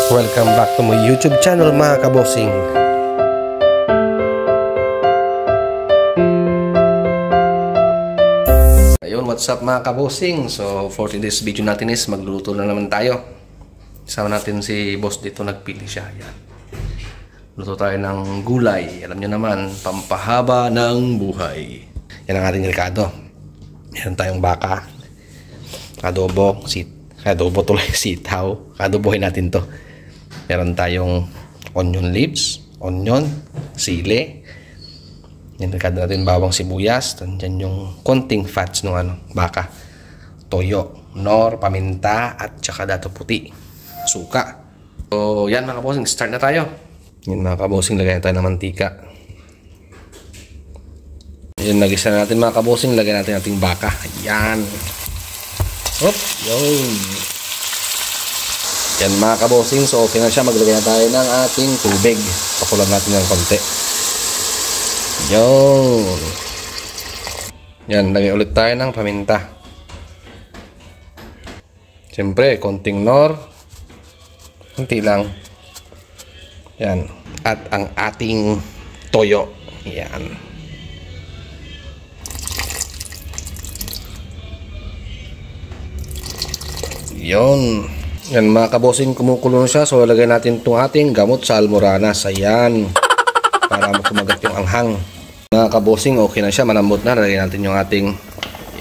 Welcome back to my YouTube channel mga kabosing. Ayun, what's up mga kabosing? So for today's video natin is magluluto na naman tayo. Isama natin si boss dito, nagpili siya. Yan. Luto tayo ng gulay. Alam nyo naman, pampahaba ng buhay. Yan ang ating rekado. Yan tayong baka. Adobo tuloy, sitaw. Adobohin natin to. Meron tayong onion leaves, onion, sili. Yan, rekado natin bawang sibuyas. Diyan yung konting fats ng baka. Toyo, nor, paminta, at saka dato puti. Suka. So yan mga kabosing, start na tayo. Yan mga kabosing, lagyan tayo ng mantika. Yan, nagisa na natin mga kabosing, lagyan natin ating baka. Yan. Hop, yun. Yan mga kabosing, so okay na siya. Maglagay na tayo ng ating tubig. Pakulan natin ng konti. Yun. Yan, lagay ulit tayo ng paminta. Siyempre, konting nor. Konti lang. Yan. At ang ating toyo. Yan. Yun. Yan mga kabosing, kumukulo na siya. So lagay natin itong ating gamot sa almoranas. Ayan. Para kumagat yung anghang. Mga kabosing, okay na siya. Malambot na. Lagay natin yung ating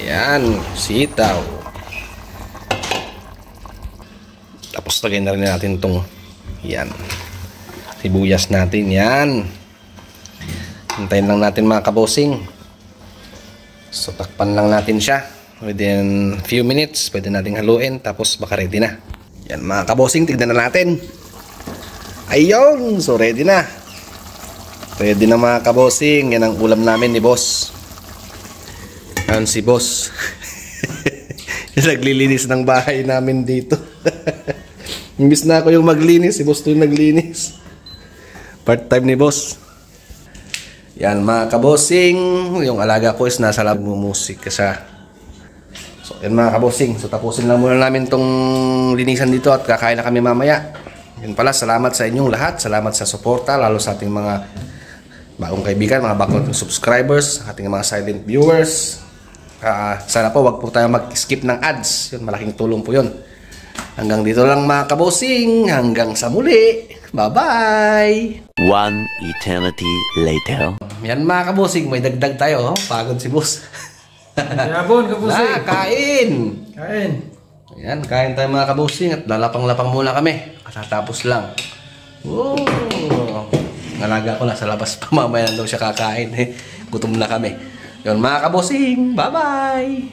yan, sitaw. Tapos lagay na rin natin itong yan, sibuyas natin. Yan. Hintayin lang natin mga kabosing. So takpan lang natin siya. Within few minutes, pwede nating haluin. Tapos baka ready na. Yan mga kabosing, tignan na natin. Ayun, so ready na. Ready na mga kabosing. Yan ang ulam namin ni boss. Yan si boss. Naglilinis ng bahay namin dito. Imbis na ako yung maglinis, si boss to yung naglinis. Part time ni boss. Yan mga kabosing, yung alaga ko is nasa lab musik kasi. So yan mga kabosing, so tapusin lang muna namin tong linisan dito at kakain na kami mamaya. Yun pala, salamat sa inyong lahat, salamat sa suporta, lalo sa ating mga bagong kaibigan, mga bagong subscribers, ating mga silent viewers. Sana po wag po tayo mag-skip ng ads, yun, malaking tulong po yun. Hanggang dito lang mga kabosing, hanggang sa muli, bye bye! One eternity later. Yan mga kabosing, may dagdag tayo, oh. Pagod si boss. Yabon, kabusing. Kain! Kain. Ayan, kain tayo mga kabusing at lalapang-lapang muna kami. Katatapos lang. Woo! Nalaga ko na sa labas pa. Mamaya daw siya kakain. Gutom na kami. Yun mga kabusing, bye-bye!